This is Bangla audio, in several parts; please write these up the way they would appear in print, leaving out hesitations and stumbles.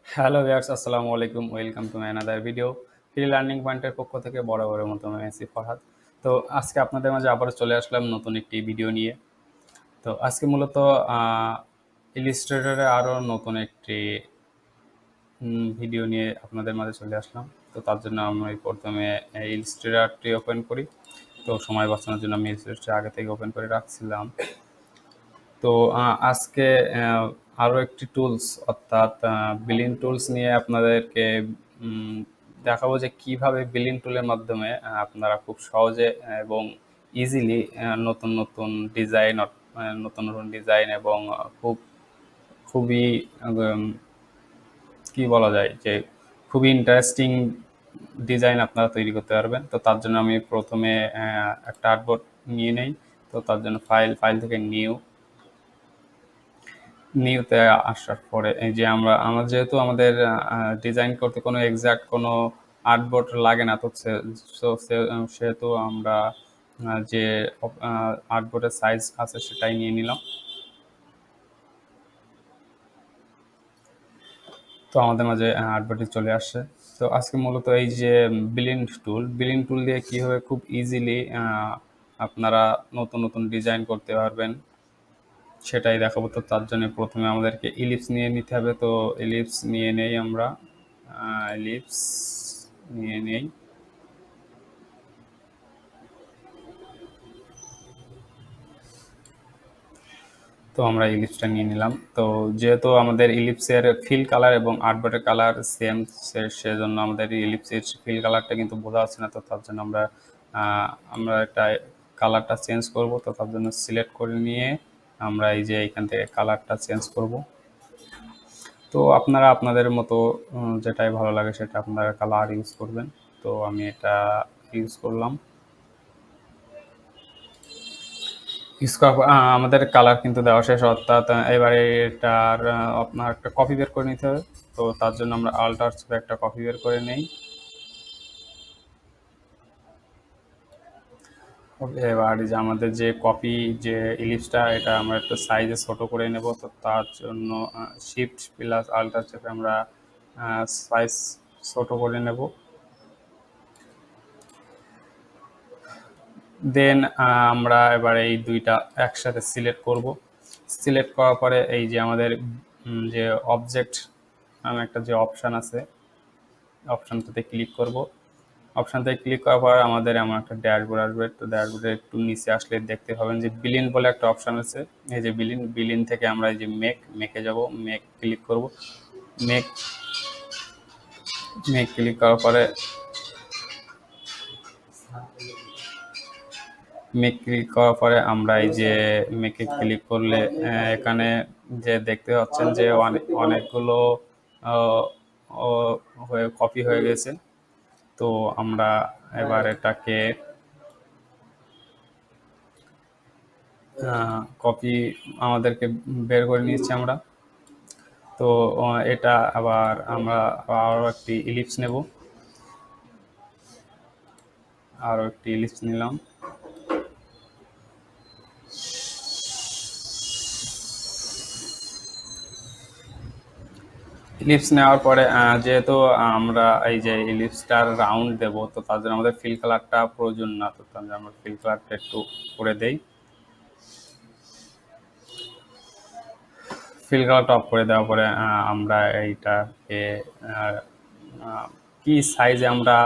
হ্যালো ভিউয়ার্স, আসসালামু আলাইকুম। Welcome to my another video. Free learning পয়েন্টের পক্ষ থেকে বরাবরের মতো আমি আছি ফরহাদ। তো আজকে আপনাদের মাঝে আবারও চলে আসলাম নতুন একটি ভিডিও নিয়ে। তো আজকে মূলত ইলিস্ট্রেটরে আরও নতুন একটি ভিডিও নিয়ে আপনাদের মাঝে চলে আসলাম। তো তার জন্য আমি প্রথমে ইলিস্ট্রেটরটি ওপেন করি। তো সময় বাঁচানোর জন্য আমি ইলিস্ট্রেটর আগে থেকে ওপেন করে রাখছিলাম। তো আজকে আরও একটি টুলস অর্থাৎ বিলিং টুলস নিয়ে আপনাদেরকে উম, দেখাবো যে কিভাবে বিলিং টুলের মাধ্যমে আপনারা খুব সহজে এবং ইজিলি নতুন নতুন ডিজাইন নতুন নতুন ডিজাইন এবং খুবই উম, কি বলা যায় যে খুবই ইন্টারেস্টিং ডিজাইন আপনারা তৈরি করতে পারবেন। তো তার জন্য আমি প্রথমে একটা আর্টবোর্ড নিয়ে নেই। তো তার জন্য ফাইল থেকে নিউতে আসার পরে এই যে আমরা যেহেতু আমাদের ডিজাইন করতে কোনো এক্সাক্ট কোনো আর্টবোর্ড লাগে না, তো সেহেতু আমরা যে আর্টবোর্ডের সাইজ আছে সেটাই নিয়ে নিলাম। তো আমাদের মাঝে আর্টবোর্ডটি চলে আসছে। তো আজকে মূলত এই যে বিলিন টুল দিয়ে কীভাবে খুব ইজিলি আপনারা নতুন নতুন ডিজাইন করতে পারবেন সেটাই দেখাবো। তো তার জন্য প্রথমে আমাদেরকে ইলিপস নিয়ে নিতে হবে। তো ইলিপস নিয়ে নেই আমরা, ইলিপস নিয়ে নেই। তো আমরা ইলিপসটা নিয়ে নিলাম। তো যেহেতু আমাদের ইলিপসের ফিল কালার এবং আর্টবোর্ডের কালার সেম, সেজন্য আমাদের ইলিপসের ফিল কালারটা কিন্তু বোঝা যাচ্ছে না। তো তার জন্য আমরা একটা কালারটা চেঞ্জ করব। তো তার জন্য সিলেক্ট করে নিয়ে আমরা এই যে এখান থেকে কালারটা চেঞ্জ করব। তো আপনারা আপনাদের মতো যেটাই ভালো লাগে সেটা আপনারা কালার ইউজ করবেন। তো আমি এটা ইউজ করলাম। ইউজ করার পর আমাদের কালার কিন্তু দেওয়া শেষ, অর্থাৎ এবারে এটার আপনার একটা কপি বের করে নিতে হবে। তো তার জন্য আমরা আল্টার চেপে একটা কপি বের করে নেই। এবার যে আমাদের যে কপি যে ইলিপসটা এটা আমরা একটু সাইজে ছোট করে নেব। তো তার জন্য শিফট প্লাস আল্টার চেপে আমরা সাইজ ছোট করে নেব। দেন আমরা এবার এই দুইটা একসাথে সিলেক্ট করব। সিলেক্ট করার পরে এই যে আমাদের যে অবজেক্ট নামে একটা যে অপশান আছে, অপশানটাতে ক্লিক করব। অপশানটাতে ক্লিক করার পর আমাদের এমন একটা ড্যাশবোর্ড আসবে। তো ড্যাশবোর্ডের একটু নিচে আসলে দেখতে পাবেন যে বিলিন বলে একটা অপশান আছে। এই যে বিলিন থেকে আমরা এই যে মেকে যাব, মেক ক্লিক করব। মেক মেক ক্লিক করার পরে মেক ক্লিক করার পরে আমরা এই যে মেকে ক্লিক করলে এখানে যে দেখতে পাচ্ছেন যে অনেকগুলো আহ, হয়ে কপি হয়ে গেছে। তো আমরা এবার এটাকে কপি আমাদেরকে বের করে নিয়েছি আমরা। তো এটা আবার আমরা আরও একটি ইলিপস নেব, আরও একটি ইলিপস নিলাম। ইলিপস নেওয়ার পরে যেহেতু আমরা এই যে ইলিপসটার রাউন্ড দেব, তো তার জন্য আমাদের ফিল কালারটা প্রয়োজন না। তো তার জন্য আমরা ফিল কালারটা একটু করে দেই। ফিল কালারটা অফ করে দেওয়ার পরে আমরা এইটাকে আহ, আহ, কি সাইজে আমরা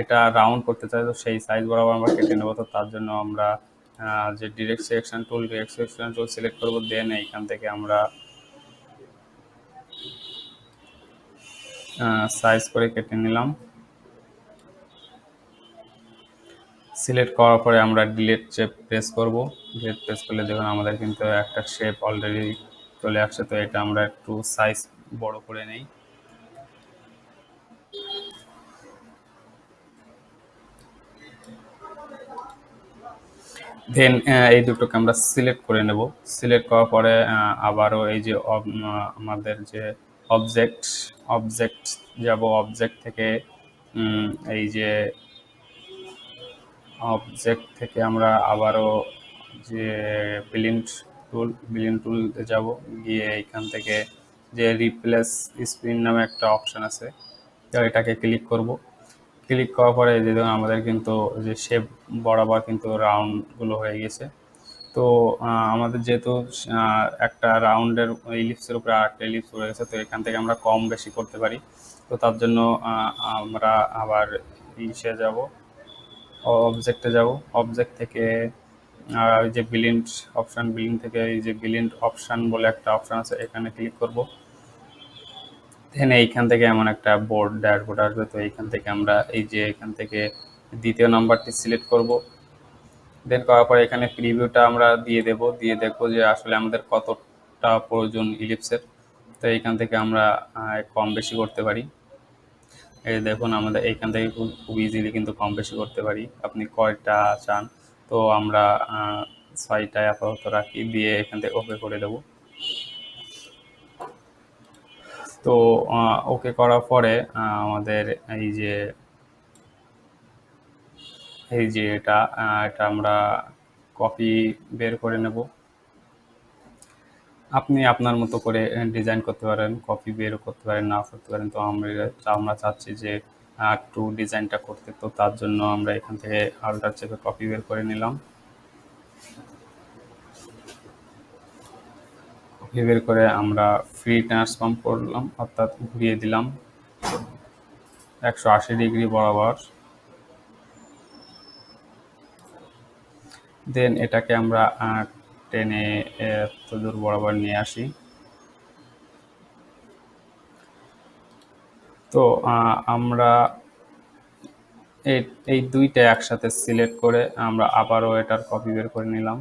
এটা রাউন্ড করতে চাই, তো সেই সাইজ বরাবর আমরা কেটে নেবো। তো তার জন্য আমরা যে ডিরেক্ট সিলেকশন টুল সিলেক্ট করবো। দেন এইখান থেকে আমরা সাইজ করে কেটে নিলাম। সিলেক্ট করার পরে আমরা ডিলিট চেপ প্রেস করব। ডিলিট প্রেস করলে দেখুন আমাদের কিন্তু একটা শেপ অলরেডি চলে আসছে। তো এটা আমরা একটু সাইজ বড় করে নেই। দেন এই দুটোকে আমরা সিলেক্ট করে নেব। সিলেক্ট করার পরে আবারও এই যে আমাদের যে অবজেক্ট অবজেক্ট যাব, অবজেক্ট থেকে এই যে অবজেক্ট থেকে আমরা আবারও যে বিলিন টুল যাব, গিয়ে এইখান থেকে যে রিপ্লেস স্পিন নামে একটা অপশন আছে, তো এটাকে ক্লিক করব। ক্লিক করার পরে যে দেখুন আমাদের কিন্তু যে শেপ বরাবর কিন্তু রাউন্ডগুলো হয়ে গেছে। তো আমাদের যেহেতু একটা রাউন্ডের ইলিপসের উপরে আরেকটা ইলিপস পড়ে গেছে, তো এখান থেকে আমরা কম বেশি করতে পারি। তো তার জন্য আমরা আবার ইসে যাব, অবজেক্টে যাব। অবজেক্ট থেকে ওই যে বিলিন্ড অপশান, বিলিন্ড থেকে এই যে বিলিন্ড অপশান বলে একটা অপশান আছে, এখানে ক্লিক করব। দেন এইখান থেকে এমন একটা বোর্ড ড্যাশবোর্ড আসবে। তো এইখান থেকে আমরা এই যে এখান থেকে দ্বিতীয় নাম্বারটি সিলেক্ট করব। দেন করার পরে এখানে প্রিভিউটা আমরা দিয়ে দেব, দিয়ে দেখবো যে আসলে আমাদের কতটা প্রয়োজন ইলিপসের। তো এইখান থেকে আমরা কম বেশি করতে পারি। এই দেখুন আমাদের এইখান থেকে খুব খুব ইজিলি কিন্তু কম বেশি করতে পারি। আপনি কয়টা চান, তো আমরা 6টায় আপাতত রাখি, দিয়ে এখান থেকে ওকে করে দেব। তো ওকে করার পরে আমাদের এই যে এটা আমরা কপি বের করে নেব। আপনি আপনার মতো করে ডিজাইন করতে পারেন, কপি বের করতে পারেন, নাও করতে পারেন। তো আমরা চাচ্ছি যে একটু ডিজাইনটা করতে, তো তার জন্য আমরা এখান থেকে আল্টার চেপে কপি বের করে নিলাম। কপি বের করে আমরা ফ্রি ট্রান্সফর্ম করলাম, অর্থাৎ ঘুরিয়ে দিলাম 180 ডিগ্রি বরাবর। দেন এটাকে আমরা টেনে এত দূর বরাবর নিয়ে আসি। তো আমরা এই এই দুইটা একসাথে সিলেক্ট করে আমরা আবারও এটার কপি বের করে নিলাম।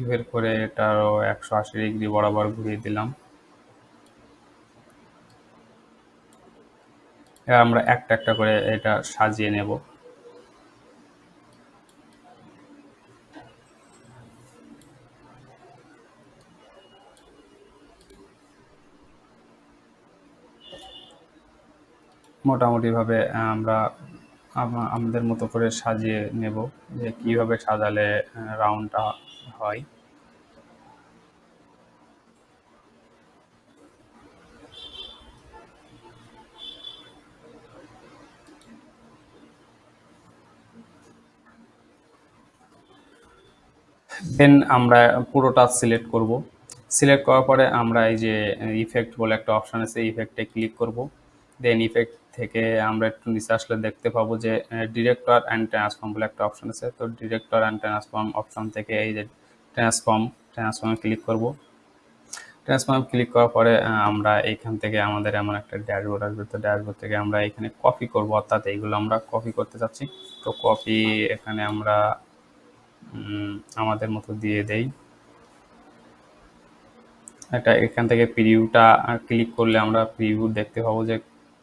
বের করে এটারও 180 ডিগ্রি বরাবর ঘুরিয়ে দিলাম। এবার আমরা একটা একটা করে এটা সাজিয়ে নেব। মোটামুটিভাবে আমরা আমাদের মতো করে সাজিয়ে নেব, যে কীভাবে সাজালে রাউন্ডটা হয়। দেন আমরা পুরোটা সিলেক্ট করব। সিলেক্ট করার পরে আমরা এই যে ইফেক্ট বলে একটা অপশান আছে, ইফেক্টে ক্লিক করব। দেন ইফেক্ট থেকে আমরা একটু নিচে আসলে দেখতে পাবো যে ডিরেক্টর অ্যান্ড ট্রান্সফর্ম বলে একটা অপশান আছে। তো ডিরেক্টর অ্যান্ড ট্রান্সফর্ম অপশান থেকে এই যে ট্রান্সফর্মে ক্লিক করব। ট্রান্সফর্ম ক্লিক করার পরে আমরা এইখান থেকে আমাদের এমন একটা ড্যাশবোর্ড আসবে। তো ড্যাশবোর্ড থেকে আমরা এখানে কপি করব, অর্থাৎ এইগুলো আমরা কপি করতে চাচ্ছি। তো কপি এখানে আমরা আমাদের মতো দিয়ে দেই। এটা এখান থেকে প্রিভিউটা ক্লিক করলে আমরা প্রিভিউ দেখতে পাবো যে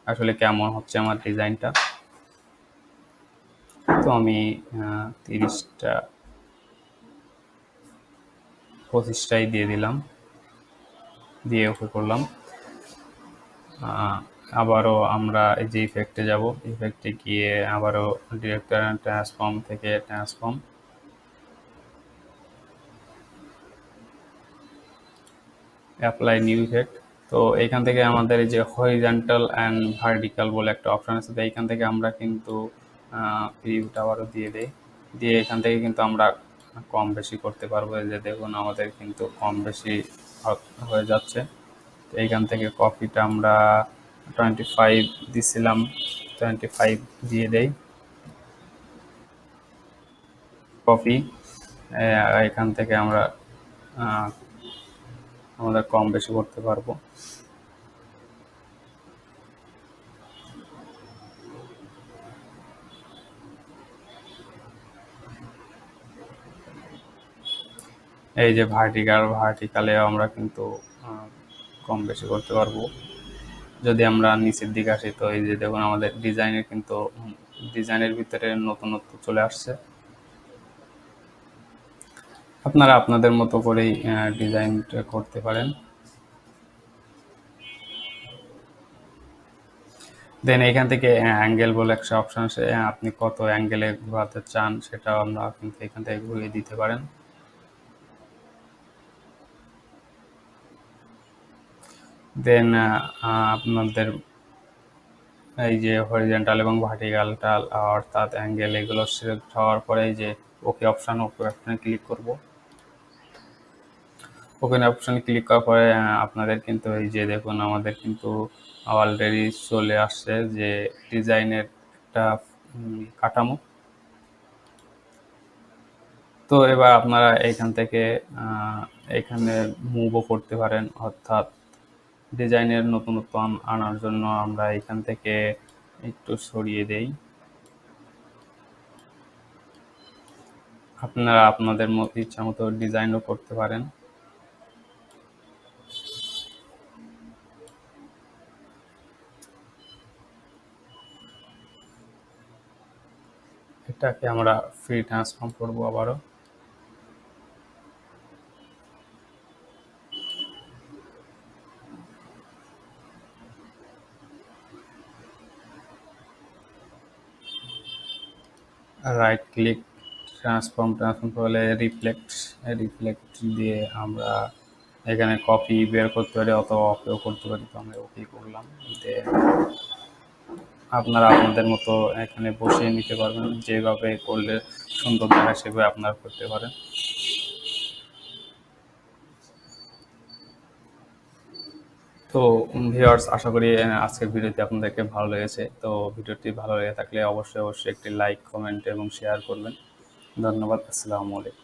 আসলে কেমন হচ্ছে আমার ডিজাইনটা। তো আমি 30টা 25টাই দিয়ে দিলাম, দিয়ে ওকে করলাম। আবারও আমরা এই যে ইফেক্টে যাব, ইফেক্টে গিয়ে আবারও ডিরেক্টর অ্যান্ড ট্রান্সফর্ম থেকে ট্রান্সফর্ম, অ্যাপ্লাই নিউ ইফেক্ট। তো এইখান থেকে আমাদের এই যে হরিজন্টাল অ্যান্ড ভার্টিক্যাল বলে একটা অপশান আছে। তো এইখান থেকে আমরা কিন্তু প্রিভিউটা আবারও দিয়ে দেই, দিয়ে এখান থেকে কিন্তু আমরা কম বেশি করতে পারবো। এই যে দেখুন আমাদের কিন্তু কম বেশি হয়ে যাচ্ছে। তো এইখান থেকে কপিটা আমরা 25 দিছিলাম, 25 দিয়ে দেই কপি। এখান থেকে আমরা আমাদের কম বেশি করতে পারবো। এই যে ভার্টিকালেও আমরা কিন্তু কম বেশি করতে পারবো। যদি আমরা নিচের দিকে আসি, তো এই যে দেখুন আমাদের ডিজাইনের ভিতরে নতুনত্ব চলে আসছে। আপনারা আপনাদের মতো করেই ডিজাইনটা করতে পারেন। দেন এখান থেকে অ্যাঙ্গেল বলে একটা অপশন আছে, আপনি কত অ্যাঙ্গেলে ঘোরাতে চান সেটাও আমরা কিন্তু এখান থেকে ঘুরিয়ে দিতে পারেন। দেন আপনাদের এই যে হরিজন্টাল এবং ভার্টিক্যালটাল অর্থাৎ অ্যাঙ্গেল এগুলো সিলেক্ট হওয়ার পরে এই যে ওকে অপশানে ক্লিক করব। ওকে অপশানে ক্লিক করার পরে আপনাদের কিন্তু এই যে দেখুন আমাদের কিন্তু অলরেডি চলে আসছে যে ডিজাইনের একটা কাঠামো। তো এবার আপনারা এইখান থেকে এখানে মুভও করতে পারেন, অর্থাৎ ডিজাইনের নতুনত্ব আনার জন্য আমরা এখান থেকে একটু সরিয়ে দেই। আপনারা আপনাদের ইচ্ছা মতো ডিজাইনও করতে পারেন। এটাকে আমরা ফ্রি ট্রান্সফর্ম করবো আবারও। রাইট ক্লিক, ট্রান্সফর্ম করলে রিফ্লেক্ট দিয়ে আমরা এখানে কপি বের করতে পারি অথবা ওকেও করতে পারি। তো আমরা ওকে করলাম। দেন আপনারা আপনাদের মতো এখানে বসিয়ে নিতে পারবেন, যেভাবে করলে সুন্দর দেখায় সেভাবে আপনারা করতে পারেন। তো ভিউয়ার্স, আশা করি আজকের ভিডিওটি আপনাদেরকে ভালো লেগেছে। তো ভিডিওটি ভালো লেগে থাকলে অবশ্যই একটি লাইক, কমেন্ট এবং শেয়ার করবেন। ধন্যবাদ। আসসালামু আলাইকুম।